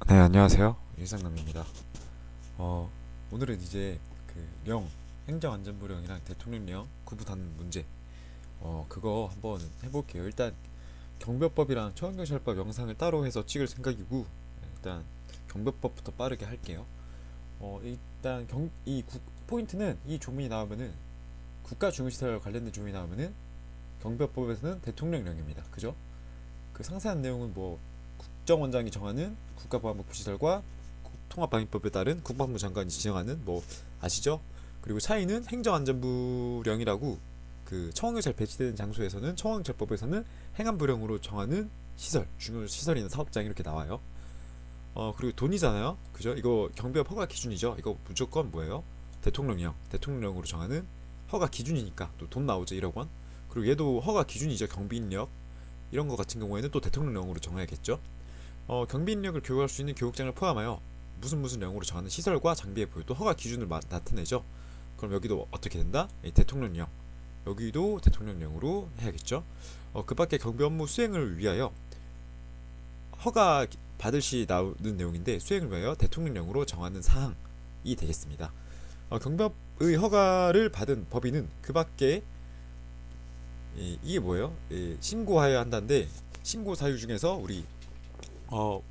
네, 안녕하세요. 일상남입니다. 오늘은 이제 행정안전부령이랑 대통령령 구분하는 문제, 그거 한번 해볼게요. 일단 경별법이랑 처형경찰법 영상을 따로 해서 찍을 생각이고, 일단 경별법부터 빠르게 할게요. 일단 포인트는 이 조문이 나오면은 국가중요시설 관련된 조문이 나오면은 경별법에서는 대통령령입니다. 그죠? 그 상세한 내용은 뭐 국정원장이 정하는 국가보안법 구시설과 통합방위법에 따른 국방부 장관이 지정하는 뭐 아시죠? 그리고 차이는 행정안전부령이라고 그 청원경찰 배치되는 장소에서는 청원경찰법에서는 행안부령으로 정하는 시설, 중요 시설이나 사업장 이렇게 나와요. 그리고 돈이잖아요. 그죠? 이거 경비업 허가 기준이죠. 이거 무조건 뭐예요? 대통령령으로 정하는 허가 기준이니까 또 돈 나오죠. 1억 원. 그리고 얘도 허가 기준이죠. 경비인력 이런 거 같은 경우에는 또 대통령령으로 정해야겠죠. 경비인력을 교육할 수 있는 교육장을 포함하여 무슨 령으로 정하는 시설과 장비의 보유도 허가 기준을 나타내죠. 그럼 여기도 어떻게 된다? 대통령령. 여기도 대통령령으로 해야겠죠. 그 밖에 경비 업무 수행을 위하여 허가 받을 시 나오는 내용인데 수행을 위하여 대통령령으로 정하는 사항이 되겠습니다. 경비업의 허가를 받은 법인은 그 밖에 이게 뭐예요? 신고하여야 한다는데 신고 사유 중에서 우리 어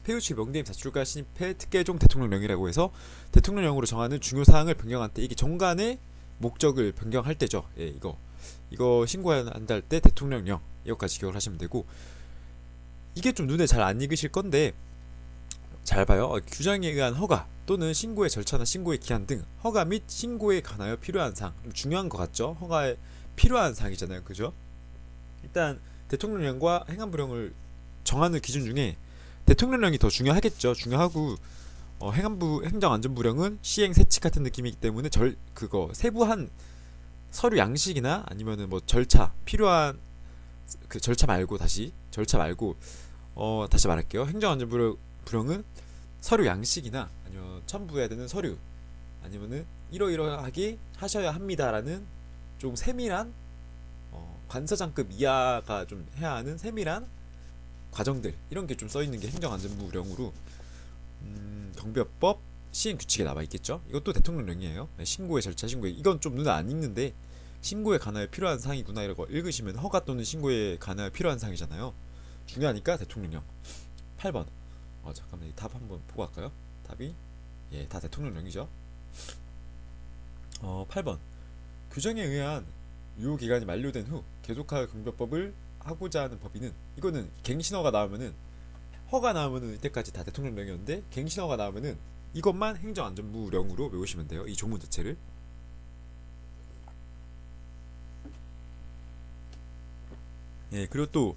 페우치 명대임 자출가 신입회 특계종 대통령령이라고 해서 대통령령으로 정하는 중요 사항을 변경할 때 이게 정관의 목적을 변경할 때죠. 이거 신고한다 할 때 대통령령 이거까지 기억을 하시면 되고 이게 좀 눈에 잘 안 익으실 건데 잘 봐요. 규정에 의한 허가 또는 신고의 절차나 신고의 기한 등 허가 및 신고에 관하여 필요한 사항 중요한 것 같죠? 허가에 필요한 사항이잖아요, 그죠? 일단 대통령령과 행안부령을 정하는 기준 중에 대통령령이 더 중요하겠죠. 중요하고 행안부 행정안전부령은 시행 세칙 같은 느낌이기 때문에 그거 세부한 서류 양식이나 아니면은 뭐 절차 필요한 그 절차 말고 다시 말할게요. 행정안전부령은 서류 양식이나 아니면 첨부해야 되는 서류 아니면은 이러이러하게 하셔야 합니다라는 좀 세밀한 관서장급 이하가 좀 해야 하는 세밀한 과정들 이런 게 좀 써 있는 게 행정안전부령으로 경비법 시행 규칙에 나와 있겠죠. 이것도 대통령령이에요. 신고의 절차 신고에 이건 좀 눈에 안 익는데 신고에 관하여 필요한 사항이구나 이러고 읽으시면 허가 또는 신고에 관하여 필요한 사항이잖아요. 중요하니까 대통령령. 8번. 잠깐만 이 답 한번 보고 갈까요? 답이 다 대통령령이죠. 8번. 규정에 의한 유효 기간이 만료된 후 계속하여 경비법을 하고자 하는 법인은 이거는 갱신허가 나오면은 허가 나오면은 이때까지 다 대통령령이었는데 갱신허가 나오면은 이것만 행정안전부령으로 외우시면 돼요. 이 조문 자체를. 그리고 또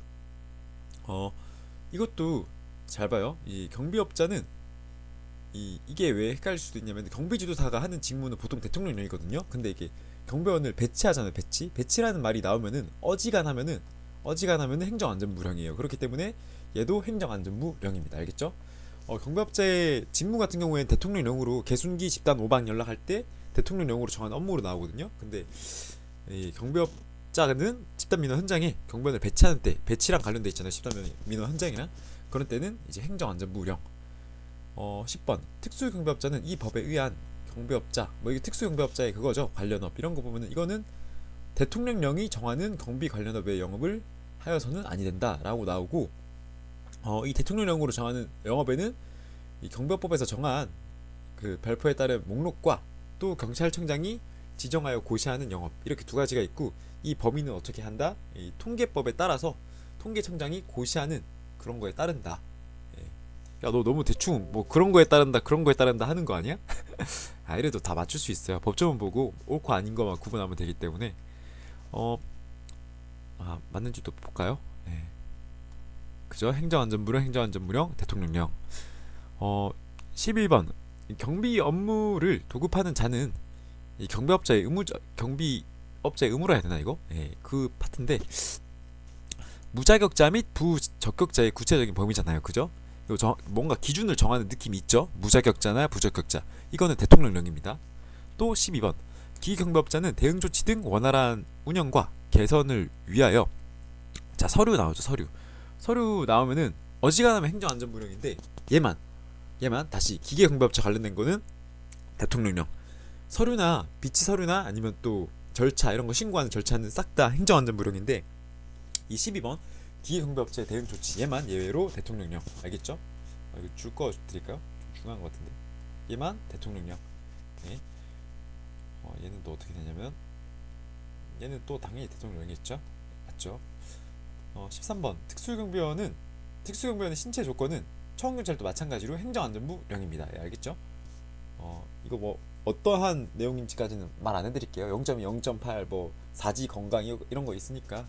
이것도 잘 봐요. 이 경비업자는 이게 왜 헷갈릴 수도 있냐면 경비지도사가 하는 직무는 보통 대통령령이거든요. 근데 이게 경비원을 배치하잖아요. 배치라는 말이 나오면은 어지간하면은 행정안전부령이에요. 그렇기 때문에 얘도 행정안전부령입니다. 알겠죠? 경비업자의 직무 같은 경우에는 대통령령으로 개순기 집단 오방 연락할 때 대통령령으로 정한 업무로 나오거든요. 근데 이 경비업자는 집단민원 현장에 경비원을 배치하는 때 배치랑 관련돼 있잖아요. 집단민원 현장이랑 그런 때는 이제 행정안전부령. 10번 특수경비업자는 이 법에 의한 경비업자 뭐 이게 특수경비업자의 그거죠. 관련업 이런 거 보면은 이거는 대통령령이 정하는 경비 관련업의 영업을 하여서는 아니 된다라고 나오고 이 대통령령으로 정하는 영업에는 이 경비법에서 정한 그 발표에 따른 목록과 또 경찰청장이 지정하여 고시하는 영업 이렇게 두 가지가 있고 이 범위는 어떻게 한다? 이 통계법에 따라서 통계청장이 고시하는 그런 거에 따른다. 야, 너 너무 대충 뭐 그런 거에 따른다 하는 거 아니야? 이래도 다 맞출 수 있어요. 법조문 보고 옳고 아닌 것만 구분하면 되기 때문에 어, 맞는지도 볼까요? 네. 그죠? 행정안전부령, 대통령령. 11번 경비 업무를 도급하는 자는 이 경비업자의 의무라 해야 되나 이거? 그 파트인데 무자격자 및 부적격자의 구체적인 범위잖아요. 그죠? 뭔가 기준을 정하는 느낌이 있죠. 무자격자나 부적격자. 이거는 대통령령입니다. 또 12번 기경비업자는 대응조치 등 원활한 운영과 개선을 위하여 자 서류 나오죠. 서류 나오면은 어지간하면 행정안전부령인데 얘만 다시 기계경비업체 관련된 거는 대통령령. 서류나 비치 서류나 아니면 또 절차 이런 거 신고하는 절차는 싹 다 행정안전부령인데 이 12번 기계경비업체 대응 조치 얘만 예외로 대통령령. 알겠죠? 이거 줄 거 드릴까요? 좀 중요한 것 같은데 얘만 대통령령. 예. 얘는 또 어떻게 되냐면 얘는 또 당연히 대통령령이겠죠? 맞죠? 13번 특수경비원의 신체 조건은 처음경찰도 마찬가지로 행정안전부령입니다. 예, 알겠죠? 이거 뭐 어떠한 내용인지까지는 말 안 해드릴게요. 0.2, 0.8, 뭐 사지 건강 이런 거 있으니까.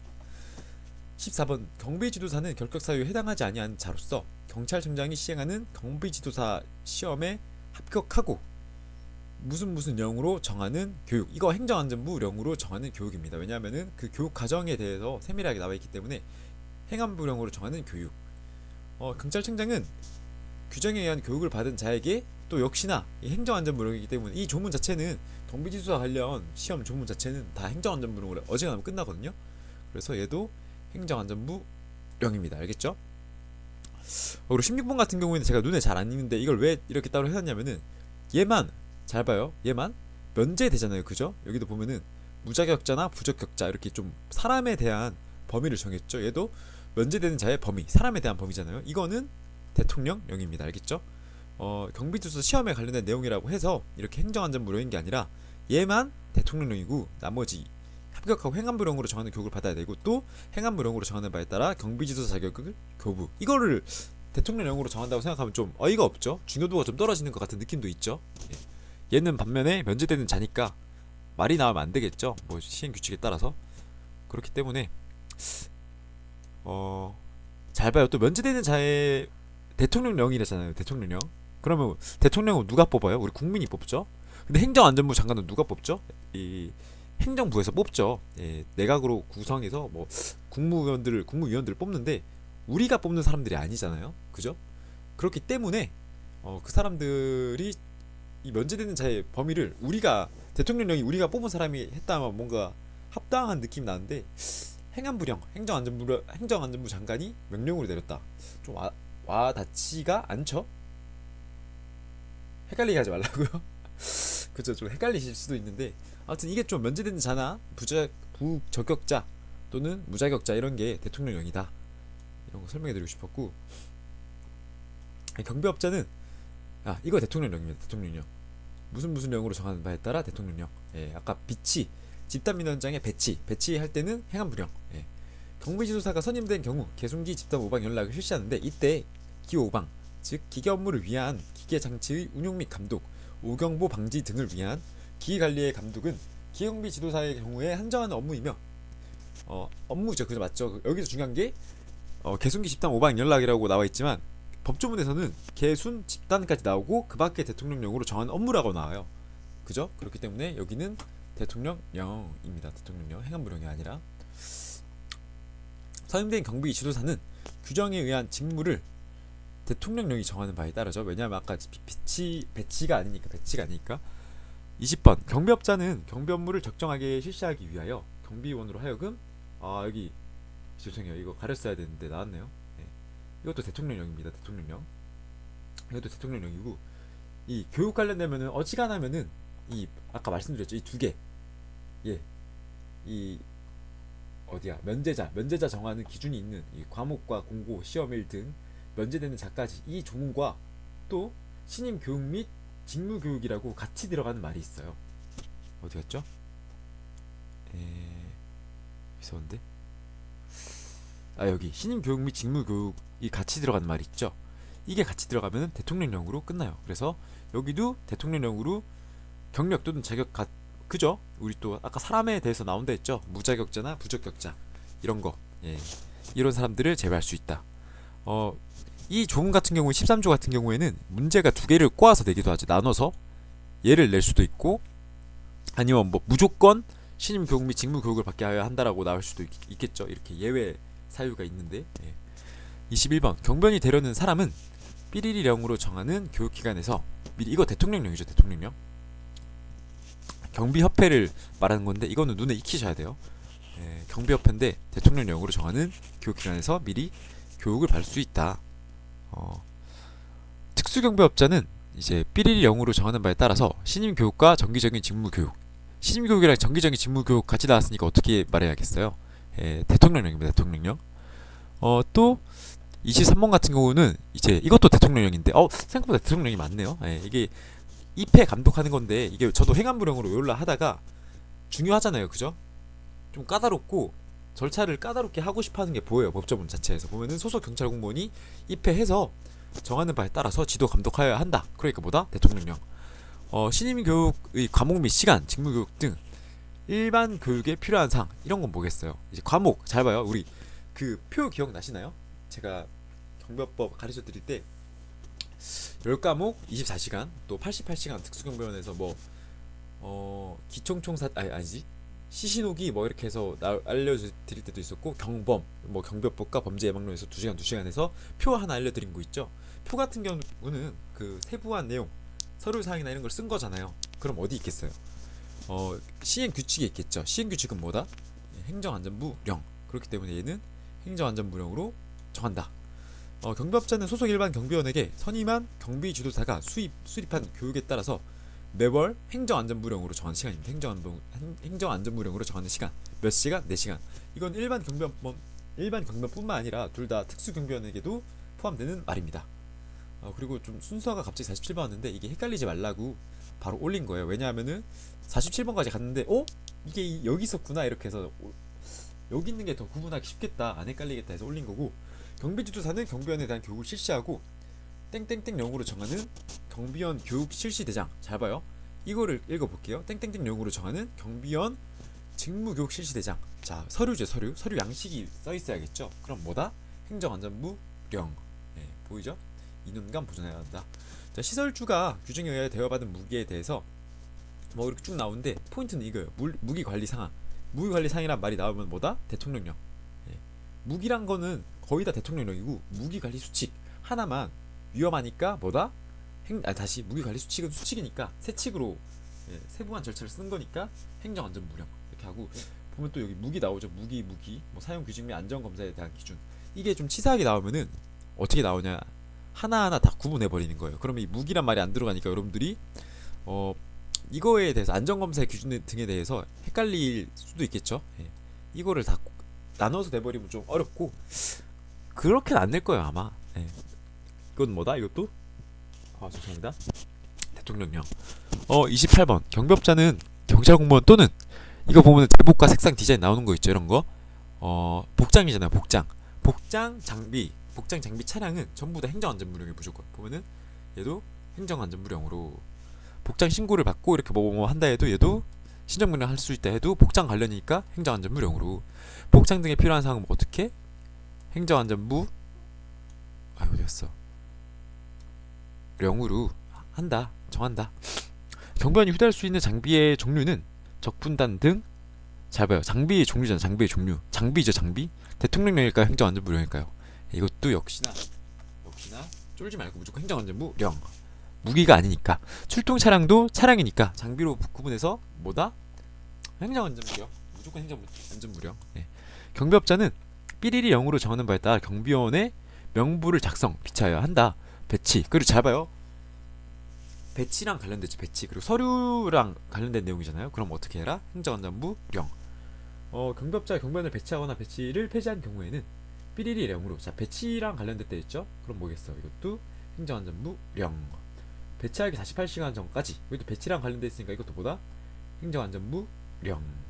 14번 경비지도사는 결격사유에 해당하지 아니한 자로서 경찰청장이 시행하는 경비지도사 시험에 합격하고 무슨 령으로 정하는 교육. 이거 행정안전부령으로 정하는 교육입니다. 왜냐하면은 그 교육 과정에 대해서 세밀하게 나와 있기 때문에 행안부령으로 정하는 교육. 경찰청장은 규정에 의한 교육을 받은 자에게 또 역시나 행정안전부령이기 때문에 이 조문 자체는 경비지도사 관련 시험 조문 자체는 다 행정안전부령으로 어지간하면 끝나거든요. 그래서 얘도 행정안전부령입니다. 알겠죠? 그리고 16번 같은 경우에는 제가 눈에 잘 안 익는데 이걸 왜 이렇게 따로 해놨냐면은 얘만 잘 봐요. 얘만 면제되잖아요. 그죠? 여기도 보면은 무자격자나 부적격자 이렇게 좀 사람에 대한 범위를 정했죠. 얘도 면제되는 자의 범위, 사람에 대한 범위잖아요. 이거는 대통령령입니다. 알겠죠? 경비지도사 시험에 관련된 내용이라고 해서 이렇게 행정안전부령인 게 아니라 얘만 대통령령이고 나머지 합격하고 행안부령으로 정하는 교육을 받아야 되고 또 행안부령으로 정하는 바에 따라 경비지도사 자격을 교부. 이거를 대통령령으로 정한다고 생각하면 좀 어이가 없죠. 중요도가 좀 떨어지는 것 같은 느낌도 있죠. 얘는 반면에 면제되는 자니까 말이 나오면 안 되겠죠. 뭐 시행 규칙에 따라서. 그렇기 때문에 잘 봐요. 또 면제되는 자의 대통령령이라잖아요. 대통령령. 그러면 대통령은 누가 뽑아요? 우리 국민이 뽑죠. 근데 행정안전부 장관은 누가 뽑죠? 이 행정부에서 뽑죠. 예, 내각으로 구성해서 뭐 국무위원들을 뽑는데 우리가 뽑는 사람들이 아니잖아요. 그죠? 그렇기 때문에 그 사람들이 이 면제되는 자의 범위를 대통령령이 우리가 뽑은 사람이 했다면 뭔가 합당한 느낌이 나는데 행정안전부 장관이 명령으로 내렸다. 좀 와닿지가 않죠? 헷갈리게 하지 말라고요. 그죠? 좀 헷갈리실 수도 있는데 아무튼 이게 좀 면제되는 자나 부적격자 또는 무자격자 이런 게 대통령령이다. 이런 거 설명해드리고 싶었고 경비업자는 이거 대통령령입니다. 대통령령. 무슨 령으로 정하는 바에 따라 대통령령. 예, 아까 집단민원장의 배치할 때는 행안부령. 예. 경비지도사가 선임된 경우 개송기 집단 오방 연락을 실시하는데 이때 기호 5방 즉 기계 업무를 위한 기계 장치의 운용 및 감독, 오경보 방지 등을 위한 기계 관리의 감독은 기계경비 지도사의 경우에 한정하는 업무이며 업무죠. 그죠? 맞죠? 여기서 중요한 게 개순기 집단 오방 연락이라고 나와 있지만 법조문에서는 개순 집단까지 나오고 그 밖에 대통령령으로 정하는 업무라고 나와요. 그죠? 그렇기 때문에 여기는 대통령령입니다. 대통령령. 행안부령이 아니라. 선임된 경비 지도사는 규정에 의한 직무를 대통령령이 정하는 바에 따르죠. 왜냐하면 아까 배치가 아니니까. 20번 경비업자는 경비 업무를 적정하게 실시하기 위하여 경비원으로 하여금 여기 죄송해요. 이거 가렸어야 되는데 나왔네요. 네. 이것도 대통령령입니다. 대통령령. 이것도 대통령령이고 이 교육 관련되면은 어지간하면은 이 아까 말씀드렸죠. 이 두 개. 예. 이 어디야? 면제자 정하는 기준이 있는 이 과목과 공고, 시험일 등 면제되는 자까지 이 조문과 또 신임 교육 및 직무 교육이라고 같이 들어가는 말이 있어요. 어디 갔죠? 무서운데? 여기 신임 교육 및 직무 교육이 같이 들어가는 말이 있죠. 이게 같이 들어가면 대통령령으로 끝나요. 그래서 여기도 대통령령으로 경력 또는 자격 그죠? 우리 또 아까 사람에 대해서 나온다 했죠. 무자격자나 부적격자 이런 거. 예. 이런 사람들을 제외할 수 있다. 이 조문 같은 경우 13조 같은 경우에는 문제가 두 개를 꼬아서 내기도 하죠. 나눠서 얘를 낼 수도 있고 아니면 뭐 무조건 신임 교육 및 직무 교육을 받게 하여야 한다라고 나올 수도 있겠죠. 이렇게 예외 사유가 있는데. 21번 경변이 되려는 사람은 삐리리령으로 정하는 교육기관에서 미리 이거 대통령령이죠. 대통령령. 경비협회를 말하는 건데 이거는 눈에 익히셔야 돼요. 경비협회인데 대통령령으로 정하는 교육기관에서 미리 교육을 받을 수 있다. 특수경비업자는 이제 삐리리 0으로 정하는 바에 따라서 신임 교육과 정기적인 직무 교육. 신임 교육이랑 정기적인 직무 교육 같이 나왔으니까 어떻게 말해야겠어요? 대통령령입니다. 대통령령. 또 23번 같은 경우는 이제 이것도 대통령령인데 생각보다 대통령령이 많네요. 이게 입회 감독하는 건데 이게 저도 행안부령으로 외울라 하다가 중요하잖아요. 그죠? 좀 까다롭고 절차를 까다롭게 하고 싶어 하는 게 보여요. 법조문 자체에서 보면은 소속 경찰 공무원이 입회해서 정하는 바에 따라서 지도 감독하여야 한다. 그러니까 뭐다? 대통령령. 신임 교육의 과목 및 시간, 직무 교육 등 일반 교육에 필요한 사항 이런 건 뭐겠어요? 이제 과목 잘 봐요. 우리 그 표 기억나시나요? 제가 경비법 가르쳐 드릴 때 10과목 24시간 또 88시간 특수경비원에서 기총총사 아니지 시신호기 이렇게 해서 알려드릴 때도 있었고 경범 경비법과 범죄예방론에서 2시간 2시간 해서 표 하나 알려드린 거 있죠. 표 같은 경우는 그 세부한 내용 서류사항이나 이런 걸 쓴 거잖아요. 그럼 어디 있겠어요? 시행규칙에 있겠죠. 시행규칙은 뭐다? 행정안전부령. 그렇기 때문에 얘는 행정안전부령으로 정한다. 경비업자는 소속 일반 경비원에게 선임한 경비지도사가 수립한 교육에 따라서 매월 행정안전부령으로 정한 시간입니다. 행정안전부령으로 정하는 시간 몇 시간? 4시간. 이건 일반 경비원뿐만 아니라 둘 다 특수경비원에게도 포함되는 말입니다. 그리고 좀 순서가 갑자기 47번 왔는데 이게 헷갈리지 말라고 바로 올린 거예요. 왜냐하면은 47번까지 갔는데 이게 여기 있었구나 이렇게 해서 여기 있는 게 더 구분하기 쉽겠다 안 헷갈리겠다 해서 올린 거고, 경비지도사는 경비원에 대한 교육을 실시하고 땡땡땡 0으로 정하는 경비원 교육 실시대장. 잘 봐요. 이거를 읽어볼게요. 땡땡땡 0으로 정하는 경비원 직무교육 실시대장. 자, 서류죠. 서류 양식이 써있어야겠죠. 그럼 뭐다? 행정안전부령. 보이죠? 2년간 보존해야 한다. 자, 시설주가 규정에 의하여 대여받은 무기에 대해서 이렇게 쭉 나오는데 포인트는 이거예요. 무기관리 상황. 무기관리 상황이란 말이 나오면 뭐다? 대통령령. 무기란 거는 거의 다 대통령령이고 무기관리 수칙 하나만 위험하니까 뭐다? 다시 무기관리 수칙은 수칙이니까 세칙으로 세부한 절차를 쓴 거니까 행정안전부령 이렇게 하고, 보면 또 여기 무기 나오죠. 무기 사용 규칙 및 안전검사에 대한 기준. 이게 좀 치사하게 나오면은 어떻게 나오냐, 하나하나 다 구분해 버리는 거예요. 그러면 이 무기란 말이 안 들어가니까 여러분들이 이거에 대해서 안전검사의 기준 등에 대해서 헷갈릴 수도 있겠죠. 이거를 다 나눠서 내버리면 좀 어렵고 그렇게는 안 낼 거예요 아마. 이건 뭐다? 이것도 죄송합니다. 대통령령. 28번 경비업자는 경찰 공무원 또는 이거 보면 제복과 색상 디자인 나오는 거 있죠. 이런 거 복장이잖아요. 복장 장비 차량은 전부 다 행정안전부령에 무조건 보면은 얘도 행정안전부령으로 복장 신고를 받고 이렇게 한다 해도 얘도 신정명령 할 수 있다 해도 복장 관련이니까 행정안전부령으로, 복장 등에 필요한 사항은 어떻게? 행정안전부 어디였어? 령으로 정한다. 경비원이 휴대할 수 있는 장비의 종류는 적분단 등. 잘 봐요. 장비의 종류잖아. 장비의 종류. 장비죠. 장비. 대통령령일까요? 행정안전부령일까요? 이것도 역시나 쫄지 말고 무조건 행정안전부령. 무기가 아니니까. 출동 차량도 차량이니까 장비로 구분해서 뭐다? 행정안전부령. 무조건 행정안전부령. 경비업자는 삐리리 0으로 정하는 바에 따라 경비원의 명부를 작성, 비차해야 한다. 배치. 그리고 잘 봐요. 배치랑 관련됐죠. 배치. 그리고 서류랑 관련된 내용이잖아요. 그럼 어떻게 해라? 행정안전부령. 경비업자가 경비원을 배치하거나 배치를 폐지한 경우에는 삐리리 0으로. 자, 배치랑 관련됐다 했죠? 그럼 뭐겠어? 이것도 행정안전부령. 배치하기 48시간 전까지. 이것도 배치랑 관련돼 있으니까 이것도 뭐다? 행정안전부령.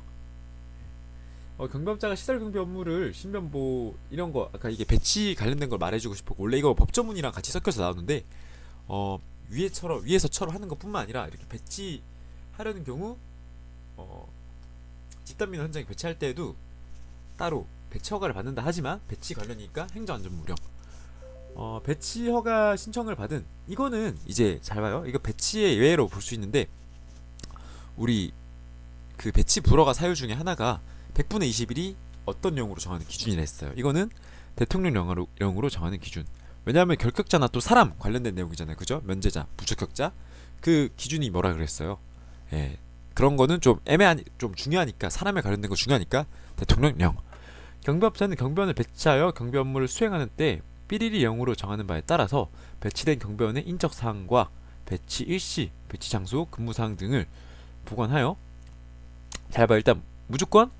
경비업자가 시설 경비 업무를 신변보 이런 거 아까 이게 배치 관련된 걸 말해주고 싶었고, 원래 이거 법조문이랑 같이 섞여서 나오는데 위에서처럼 하는 것뿐만 아니라 이렇게 배치하려는 경우 집단민원 현장에 배치할 때에도 따로 배치 허가를 받는다 하지만 배치 관련이니까 행정안전부령. 배치 허가 신청을 받은 이거는 이제 잘 봐요. 이거 배치의 예외로 볼 수 있는데 우리 그 배치 불허가 사유 중에 하나가 100분의 20일이 어떤 령으로 정하는 기준이라 했어요. 이거는 대통령령으로 정하는 기준. 왜냐하면 결격자나 또 사람 관련된 내용이잖아요. 그죠? 면제자, 부적격자 그 기준이 뭐라 그랬어요. 그런 거는 좀 좀 중요하니까, 사람에 관련된 거 중요하니까 대통령령. 경비업자는 경비원을 배치하여 경비 업무를 수행하는 때 삐리리 0으로 정하는 바에 따라서 배치된 경비원의 인적 사항과 배치 일시, 배치 장소, 근무 사항 등을 보관하여 잘 봐. 일단 무조건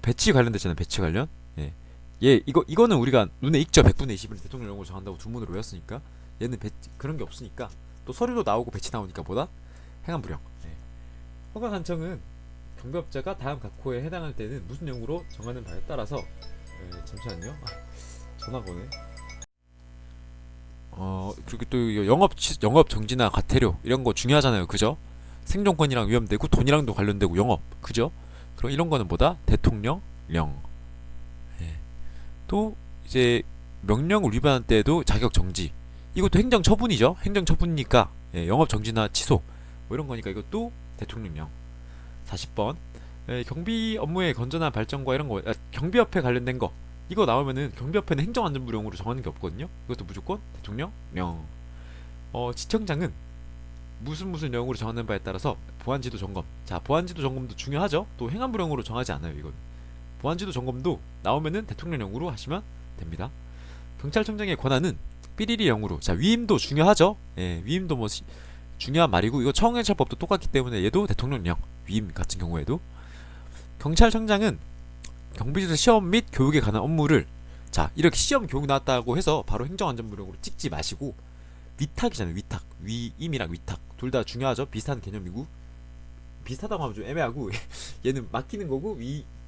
배치 관련됐잖아요. 배치 관련. 예. 이거는 우리가 눈에 익죠. 100분의 20을 대통령령으로 정한다고 두문으로 외웠으니까. 얘는 그런 게 없으니까 또 서류도 나오고 배치 나오니까 뭐다? 행한 불용. 예. 허가 간청은 경비업자가 다음 각호에 해당할 때는 무슨 용으로 정하는 바에 따라서 잠시만요. 전화가 오네. 그리고 또 영업 정지나 과태료 이런 거 중요하잖아요. 그죠? 생존권이랑 위험되고 돈이랑도 관련되고 영업. 그죠? 그럼 이런 거는 뭐다? 대통령령. 예. 또 이제 명령을 위반할 때도 자격 정지. 이것도 행정 처분이죠. 행정 처분이니까 영업 정지나 취소 뭐 이런 거니까 이것도 대통령령. 40번 경비 업무의 건전한 발전과 이런 거 경비협회 관련된 거 이거 나오면은 경비협회는 행정안전부령으로 정하는 게 없거든요. 이것도 무조건 대통령령. 지청장은 무슨 령으로 정하는 바에 따라서 보안지도 점검. 자, 보안지도 점검도 중요하죠. 또 행안부령으로 정하지 않아요. 이건 보안지도 점검도 나오면은 대통령령으로 하시면 됩니다. 경찰청장의 권한은 삐리리 영으로. 자, 위임도 중요하죠. 예, 위임도 뭐 중요한 말이고 이거 처형경찰법도 똑같기 때문에 얘도 대통령령. 위임 같은 경우에도 경찰청장은 경비지도 시험 및 교육에 관한 업무를 자 이렇게 시험 교육 나왔다고 해서 바로 행정안전부령으로 찍지 마시고 위탁이잖아요. 위탁 위임이랑 위탁 둘 다 중요하죠. 비슷한 개념이고 비슷하다고 하면 좀 애매하고 얘는 맡기는 거고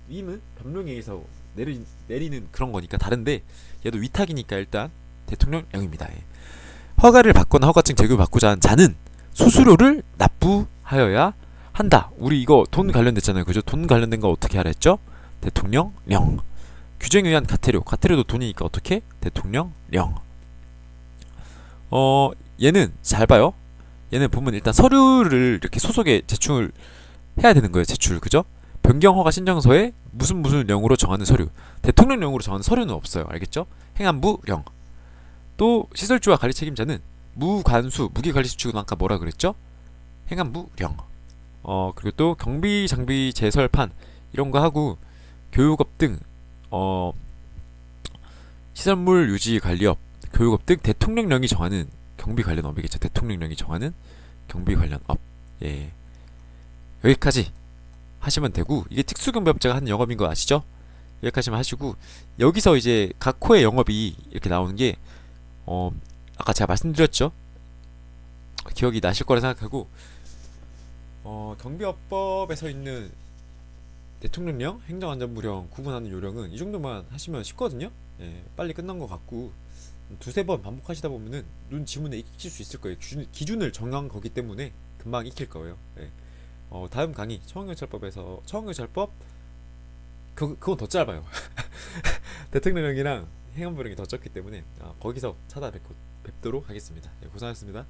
위임은 법령에 의해서 내리는 그런 거니까 다른데 얘도 위탁이니까 일단 대통령령입니다. 예. 허가를 받거나 허가증 제도받고자 한 자는 수수료를 납부하여야 한다. 우리 이거 돈 관련됐잖아요. 그죠? 돈 관련된 거 어떻게 하라 했죠? 대통령령. 규정에 의한 과태료도 돈이니까 어떻게? 대통령령. 얘는 잘 봐요. 얘는 보면 일단 서류를 이렇게 소속에 제출해야 되는 거예요. 제출. 그죠? 변경 허가 신청서에 무슨 령으로 정하는 서류. 대통령령으로 정하는 서류는 없어요. 알겠죠? 행안부령. 또 시설주와 관리 책임자는 무관수, 무기관리수칙은 아까 뭐라 그랬죠? 행안부령. 그리고 또 경비 장비 제설판 이런 거 하고 교육업 등 시설물 유지 관리업, 교육업 등 대통령령이 정하는 경비 관련 업이겠죠. 대통령령이 정하는 경비 관련 업. 예. 여기까지 하시면 되고 이게 특수경비업자가 하는 영업인 거 아시죠? 여기까지만 하시고 여기서 이제 각 호의 영업이 이렇게 나오는 게 아까 제가 말씀드렸죠. 기억이 나실 거라 생각하고 경비업법에서 있는 대통령령, 행정안전부령 구분하는 요령은 이 정도만 하시면 쉽거든요. 예, 빨리 끝난 것 같고 두세 번 반복하시다 보면은 눈 지문에 익힐 수 있을 거예요. 기준을 정한 거기 때문에 금방 익힐 거예요. 예. 다음 강의 처형경찰법 그건 더 짧아요. 대통령령이랑 행안부령이 더 짧기 때문에 거기서 찾아뵙도록 하겠습니다. 예, 고생하셨습니다.